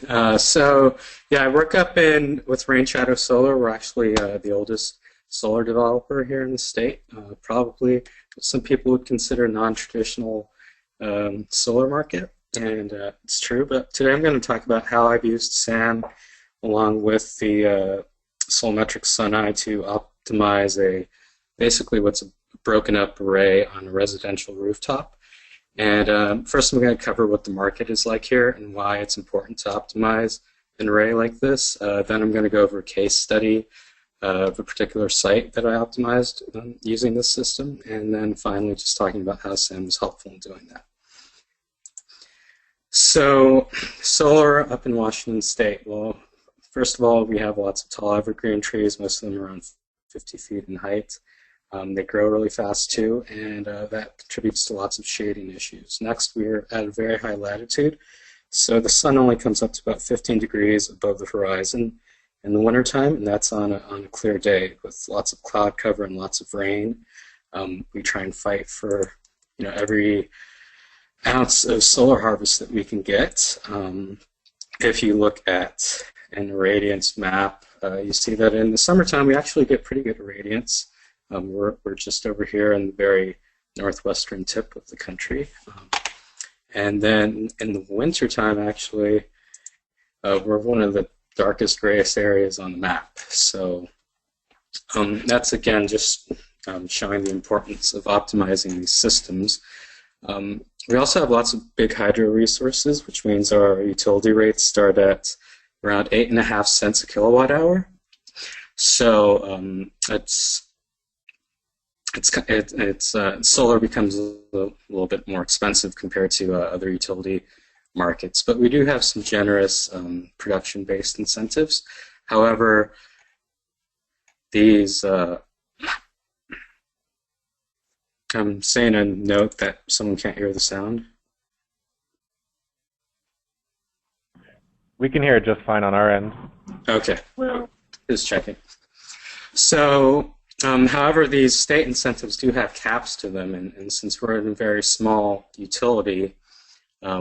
Yeah, I work up in with RainShadow Solar. We're actually the oldest solar developer here in the state. Probably what some people would consider non-traditional solar market, and it's true. But today I'm going to talk about how I've used SAM along with the Solmetric Suneye to optimize basically what's a broken up array on a residential rooftop. And first I'm going to cover what the market is like here and why it's important to optimize an array like this. Then I'm going to go over a case study of a particular site that I optimized using this system. And then finally just talking about how SAM was helpful in doing that. So solar up in Washington State. Well, first of all, we have lots of tall evergreen trees, most of them around 50 feet in height. They grow really fast too, and that contributes to lots of shading issues. Next, we're at a very high latitude, so the sun only comes up to about 15 degrees above the horizon in the wintertime, and that's on a clear day with lots of cloud cover and lots of rain. We try and fight for every ounce of solar harvest that we can get. If you look at an irradiance map, you see that in the summertime we actually get pretty good irradiance. We're just over here in the very northwestern tip of the country. And then in the wintertime, actually, we're one of the darkest, grayest areas on the map. So that's, again, just showing the importance of optimizing these systems. We also have lots of big hydro resources, which means our utility rates start at around 8.5 cents a kilowatt hour. So solar becomes a little bit more expensive compared to other utility markets, but we do have some generous production-based incentives. However, these I'm saying a note that someone can't hear the sound. We can hear it just fine on our end. Okay, well, just checking. So. However, these state incentives do have caps to them, and since we're in a very small utility,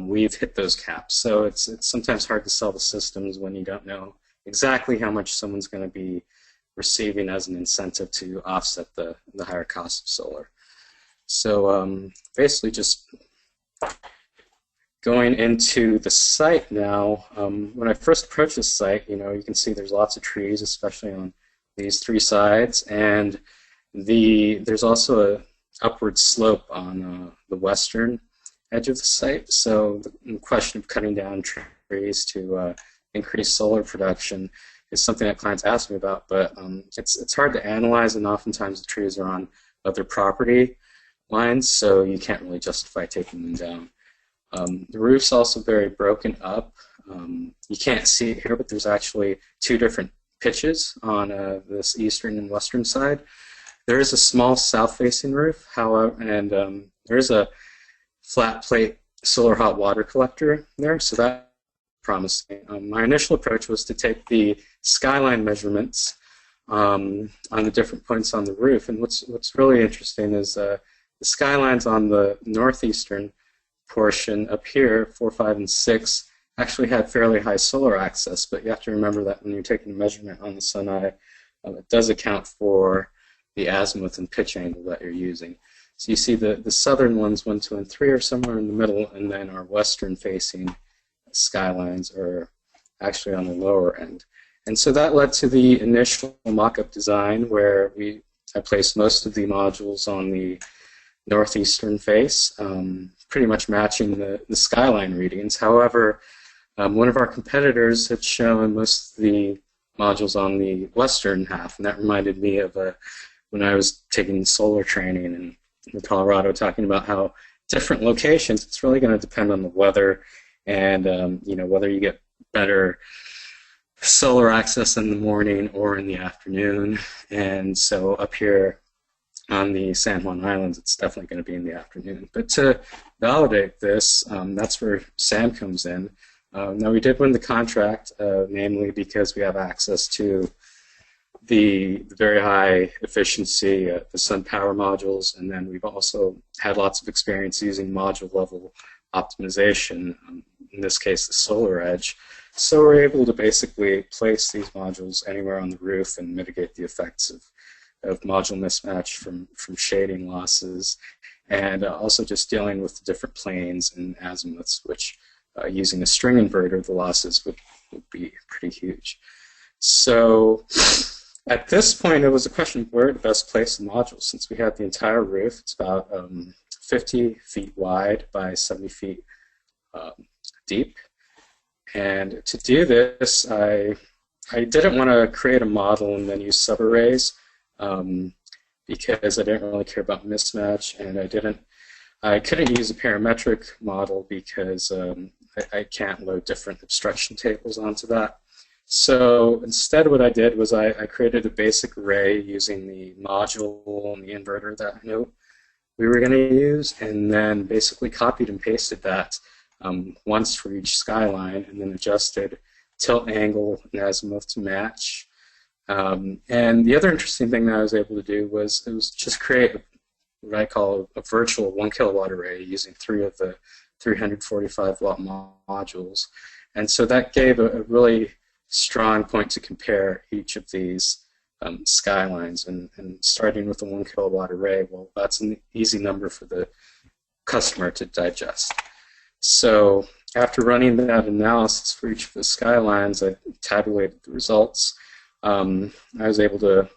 we've hit those caps. So it's sometimes hard to sell the systems when you don't know exactly how much someone's going to be receiving as an incentive to offset the higher cost of solar. So basically just going into the site now, when I first approached this site, you can see there's lots of trees, especially on these three sides, and there's also a upward slope on the western edge of the site. So the question of cutting down trees to increase solar production is something that clients ask me about, but it's hard to analyze, and oftentimes the trees are on other property lines, so you can't really justify taking them down. The roof's also very broken up. You can't see it here, but there's actually two different pitches on this eastern and western side. There is a small south-facing roof, however, and there is a flat plate solar hot water collector there, so that's promising. My initial approach was to take the skyline measurements on the different points on the roof, and what's really interesting is the skylines on the northeastern portion up here, 4, 5, and 6, actually had fairly high solar access, but you have to remember that when you're taking a measurement on the Suneye, it does account for the azimuth and pitch angle that you're using. So you see the southern ones, 1, 2, and 3, are somewhere in the middle, and then our western-facing skylines are actually on the lower end. And so that led to the initial mock-up design where I placed most of the modules on the northeastern face, pretty much matching the skyline readings. However, one of our competitors had shown most of the modules on the western half, and that reminded me of when I was taking solar training in Colorado, talking about how different locations, it's really going to depend on the weather and whether you get better solar access in the morning or in the afternoon. And so up here on the San Juan Islands, it's definitely going to be in the afternoon. But to validate this, that's where SAM comes in. Now, we did win the contract, namely because we have access to the very high efficiency, the sun power modules, and then we've also had lots of experience using module level optimization, in this case the solar edge, So we're able to basically place these modules anywhere on the roof and mitigate the effects of module mismatch from shading losses, and also just dealing with the different planes and azimuths, which using a string inverter, the losses would be pretty huge. So at this point, it was a question of where to best place the modules. Since we had the entire roof, it's about 50 feet wide by 70 feet deep. And to do this, I didn't want to create a model and then use subarrays because I didn't really care about mismatch, and I couldn't use a parametric model because I can't load different obstruction tables onto that. So instead what I did was I created a basic array using the module and the inverter that I knew we were going to use, and then basically copied and pasted that once for each skyline, and then adjusted tilt angle and azimuth to match. And the other interesting thing that I was able to do was just create what I call a virtual 1 kilowatt array using 3 of the 345 watt modules. And so that gave a really strong point to compare each of these skylines. And starting with a 1 kilowatt array, well, that's an easy number for the customer to digest. So after running that analysis for each of the skylines, I tabulated the results. I was able to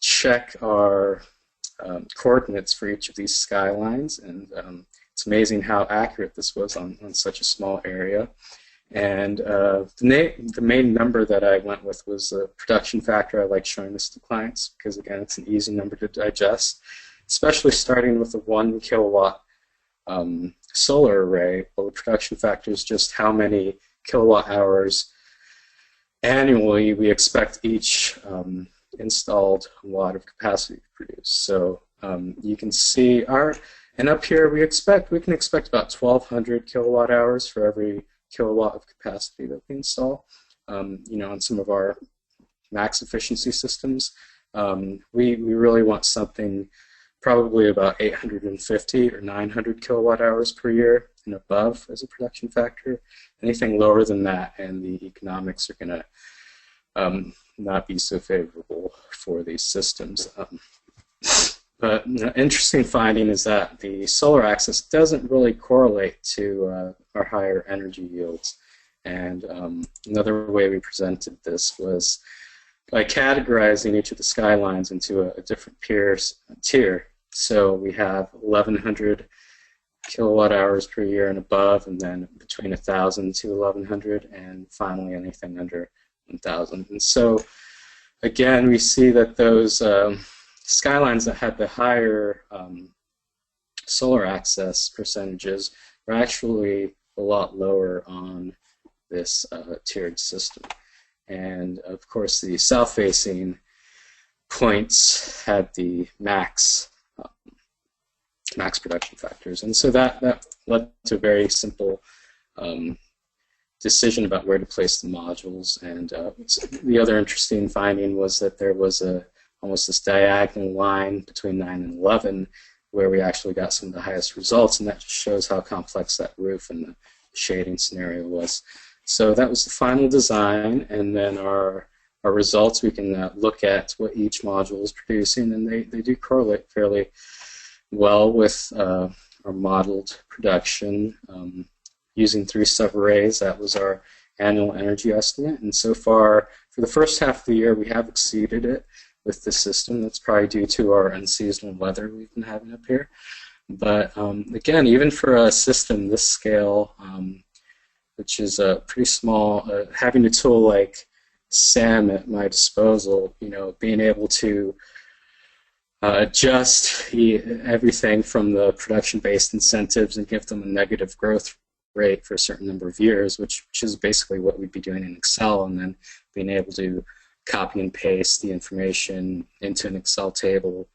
check our coordinates for each of these skylines, and it's amazing how accurate this was on such a small area. And the main number that I went with was the production factor. I like showing this to clients because, again, it's an easy number to digest, especially starting with a 1 kilowatt solar array. Well, the production factor is just how many kilowatt hours annually we expect each installed watt of capacity to produce. So you can see and up here we can expect about 1,200 kilowatt hours for every kilowatt of capacity that we install. On some of our max efficiency systems, we really want something probably about 850 or 900 kilowatt hours per year and above as a production factor. Anything lower than that, and the economics are going to not be so favorable for these systems. But an interesting finding is that the solar axis doesn't really correlate to our higher energy yields. And another way we presented this was by categorizing each of the skylines into a different tier. So we have 1,100 kilowatt hours per year and above, and then between 1,000 to 1,100, and finally anything under 1,000. And so again, we see that those skylines that had the higher solar access percentages were actually a lot lower on this tiered system. And of course, the south-facing points had the max production factors, and so that led to a very simple decision about where to place the modules. And the other interesting finding was that there was almost this diagonal line between 9 and 11 where we actually got some of the highest results, and that just shows how complex that roof and the shading scenario was. So that was the final design, and then our results, we can look at what each module is producing, and they do correlate fairly well with our modeled production. Using 3 subarrays, that was our annual energy estimate, and so far for the first half of the year we have exceeded it with the system. That's probably due to our unseasonal weather we've been having up here. But again, even for a system this scale, which is pretty small, having a tool like SAM at my disposal, being able to adjust everything from the production-based incentives and give them a negative growth rate for a certain number of years, which is basically what we'd be doing in Excel, and then being able to copy and paste the information into an Excel table,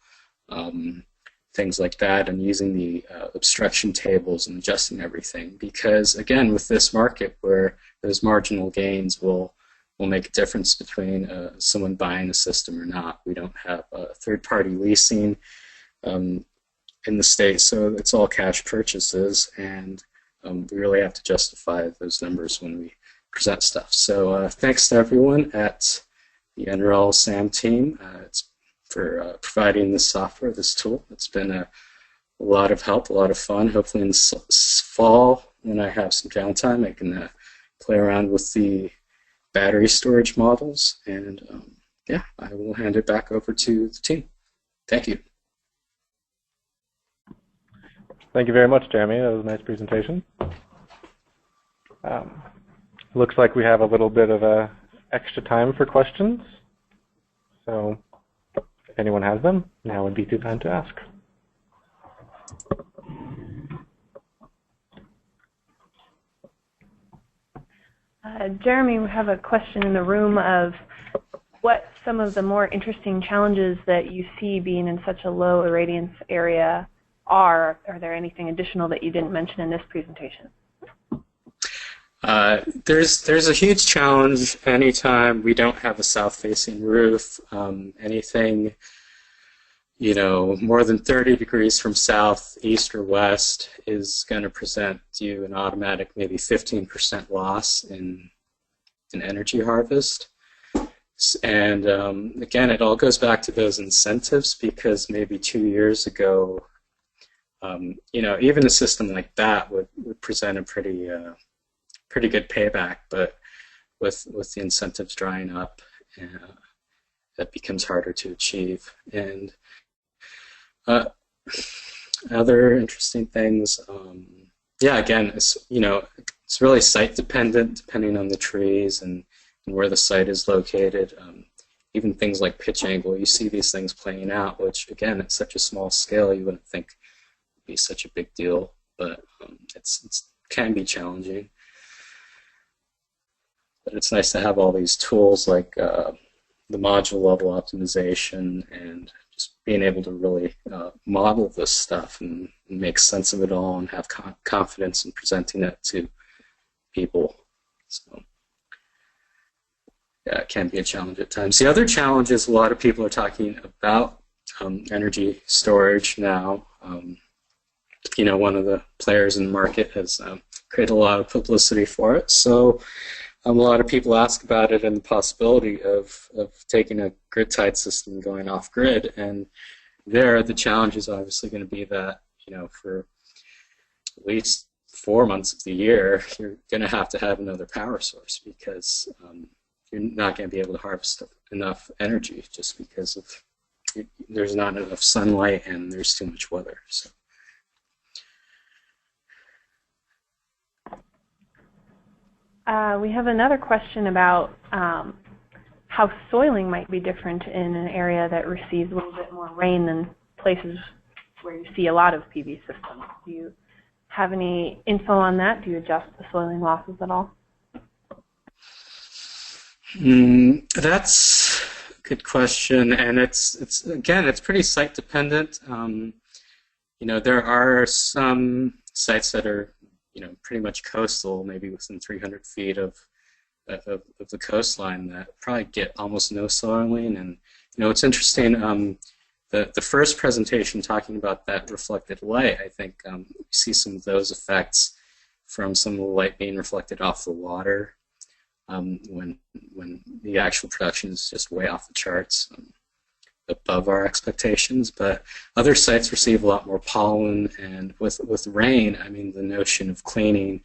things like that, and using the obstruction tables and adjusting everything. Because again, with this market where those marginal gains will make a difference between someone buying a system or not. We don't have third-party leasing in the state, so it's all cash purchases, and we really have to justify those numbers when we present stuff. So thanks to everyone at the NREL SAM team for providing this software, this tool. It's been a lot of help, a lot of fun. Hopefully in the fall, when I have some downtime, I can play around with the battery storage models. And yeah, I will hand it back over to the team. Thank you. Thank you very much, Jeremy. That was a nice presentation. Looks like we have a little bit of extra time for questions. So if anyone has them, now would be the time to ask. Jeremy, we have a question in the room of what some of the more interesting challenges that you see being in such a low irradiance area are. Are there anything additional that you didn't mention in this presentation? There's a huge challenge anytime we don't have a south-facing roof. Anything, you know, more than 30 degrees from south, east, or west is going to present you an automatic maybe 15% loss in energy harvest. And again, it all goes back to those incentives, because maybe 2 years ago, you know, even a system like that would present a pretty good payback, but with the incentives drying up, that becomes harder to achieve. And other interesting things, yeah, again, it's, you know, it's really site dependent, depending on the trees and where the site is located. Even things like pitch angle, you see these things playing out, which again, at such a small scale, you wouldn't think would be such a big deal, but it can be challenging. But it's nice to have all these tools like the module level optimization and just being able to really model this stuff and make sense of it all and have confidence in presenting it to people. So yeah, it can be a challenge at times. The other challenge is a lot of people are talking about energy storage now. You know, one of the players in the market has created a lot of publicity for it. So a lot of people ask about it and the possibility of taking a grid-tied system and going off-grid. And there, the challenge is obviously going to be that, you know, for at least 4 months of the year, you're going to have another power source, because you're not going to be able to harvest enough energy just because of there's not enough sunlight and there's too much weather. So. We have another question about how soiling might be different in an area that receives a little bit more rain than places where you see a lot of PV systems. Do you have any info on that? Do you adjust the soiling losses at all? That's a good question, and it's again, it's pretty site dependent. You know, there are some sites that are, you know, pretty much coastal, maybe within 300 feet of the coastline, that probably get almost no soiling. And you know, it's interesting. The first presentation talking about that reflected light, I think you see some of those effects from some of the light being reflected off the water when the actual production is just way off the charts, above our expectations. But other sites receive a lot more pollen, and with rain, I mean, the notion of cleaning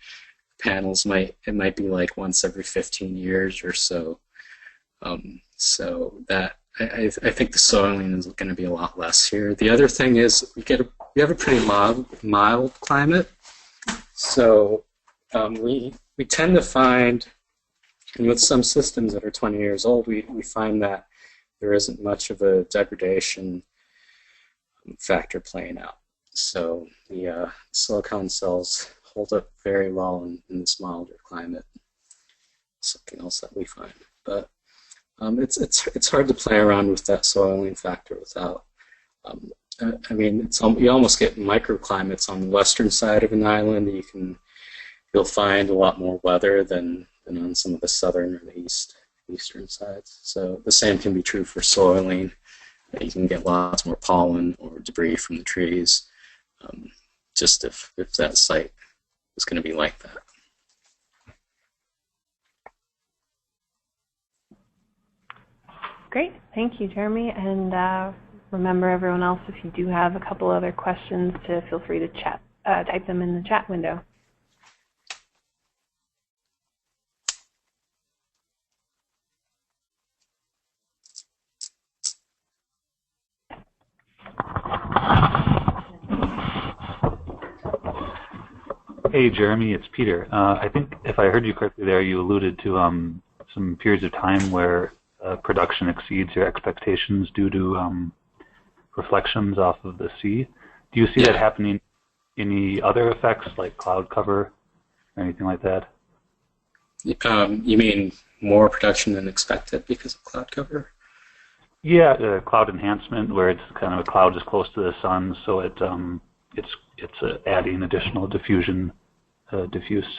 panels might be like once every 15 years or so. So that I think the soiling is going to be a lot less here. The other thing is we have a pretty mild climate, so we tend to find, and with some systems that are 20 years old, we find that there isn't much of a degradation factor playing out. So the silicon cells hold up very well in this milder climate. Something else that we find, but it's hard to play around with that soiling factor without. I mean, you almost get microclimates on the western side of an island. You'll find a lot more weather than on some of the southern or the eastern sides. So the same can be true for soiling. You can get lots more pollen or debris from the trees, just if that site is going to be like that. Great. Thank you, Jeremy. And remember, everyone else, if you do have a couple other questions, to feel free to type them in the chat window. Hey, Jeremy, it's Peter. I think if I heard you correctly there, you alluded to some periods of time where production exceeds your expectations due to reflections off of the sea. Do you see that happening? Any other effects like cloud cover or anything like that? You mean more production than expected because of cloud cover? Yeah, cloud enhancement, where it's kind of a cloud is close to the sun, so it's adding additional diffuse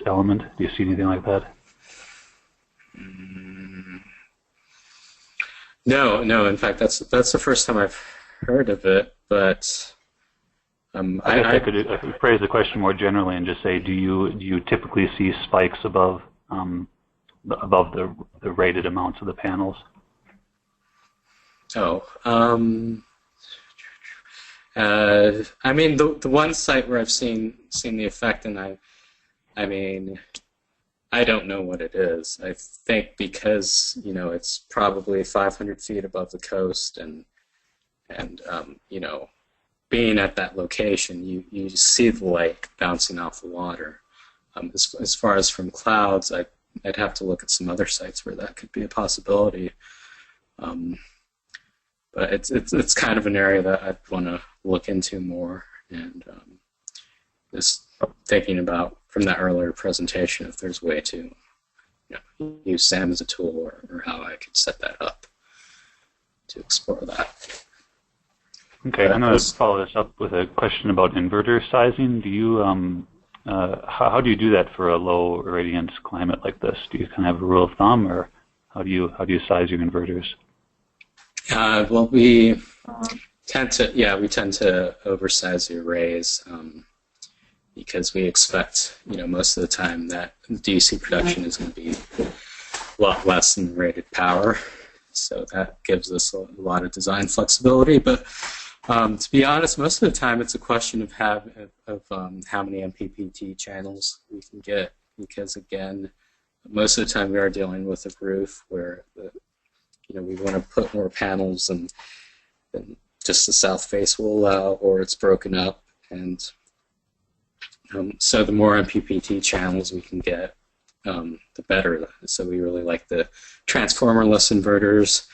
element. Do you see anything like that? No. In fact, that's the first time I've heard of it. But I could phrase the question more generally and just say, do you typically see spikes above the rated amounts of the panels? I mean, the one site where I've seen the effect, and I mean, I don't know what it is. I think because it's probably 500 feet above the coast, and being at that location, you see the light bouncing off the water. As far as from clouds, I'd have to look at some other sites where that could be a possibility. But it's kind of an area that I'd want to look into more, and just thinking about from that earlier presentation if there's a way to use SAM as a tool, or how I could set that up to explore that. Okay, I'm going to follow this up with a question about inverter sizing. Do you how do you do that for a low radiance climate like this? Do you kind of have a rule of thumb, or how do you size your inverters? Well, we tend to oversize the arrays because we expect, most of the time that DC production is going to be a lot less than rated power. So that gives us a lot of design flexibility. But to be honest, most of the time it's a question of how many MPPT channels we can get, because again, most of the time we are dealing with a roof where we want to put more panels than just the south face will allow, or it's broken up, and so the more MPPT channels we can get, the better. So we really like the transformerless inverters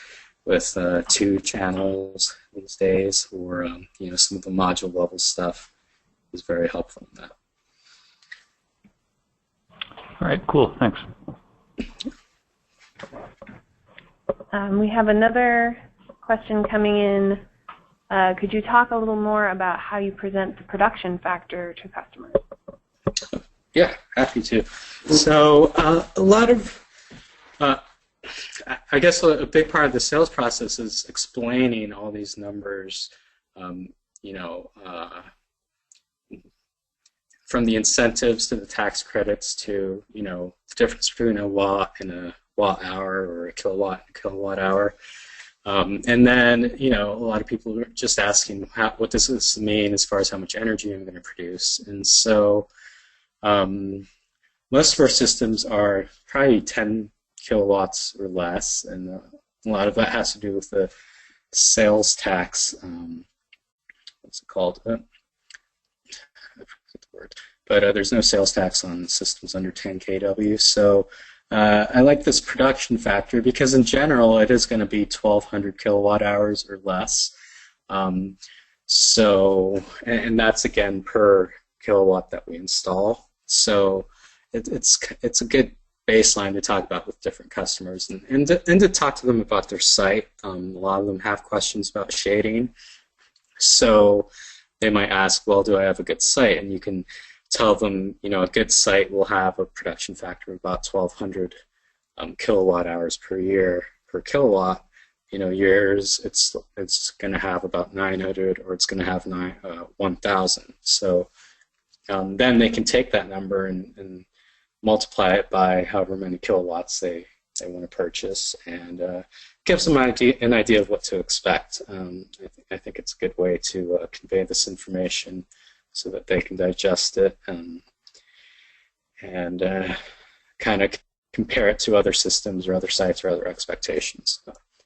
with 2 channels these days, or some of the module level stuff is very helpful in that. All right, cool, thanks. We have another question coming in. Could you talk a little more about how you present the production factor to customers? Yeah, happy to. So a lot of, I guess a big part of the sales process is explaining all these numbers, from the incentives to the tax credits to, the difference between a watt and a watt hour, or a kilowatt and a kilowatt hour. And then, a lot of people are just asking, what does this mean as far as how much energy I'm going to produce? And so most of our systems are probably 10 kilowatts or less, and a lot of that has to do with the sales tax. What's it called? I forget the word. But there's no sales tax on systems under 10 kW. So I like this production factor because in general it is going to be 1,200 kilowatt hours or less. So, and that's again per kilowatt that we install. So it's a good baseline to talk about with different customers, and to talk to them about their site. A lot of them have questions about shading. So they might ask, well, do I have a good site? And you can tell them, a good site will have a production factor of about 1,200 kilowatt hours per year per kilowatt. Yours, it's going to have about 900, or it's going to have 1,000. So then they can take that number and multiply it by however many kilowatts they they want to purchase, and gives them an idea of what to expect. I think it's a good way to convey this information so that they can digest it and kind of compare it to other systems or other sites or other expectations.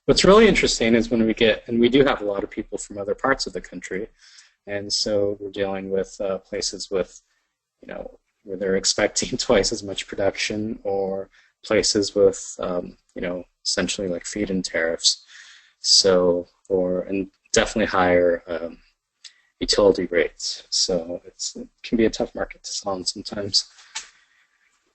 What's really interesting is when we get, and we do have a lot of people from other parts of the country, and so we're dealing with places with, where they're expecting twice as much production, or places with, essentially like feed-in tariffs. So, and definitely higher utility rates. So it can be a tough market to sell in sometimes.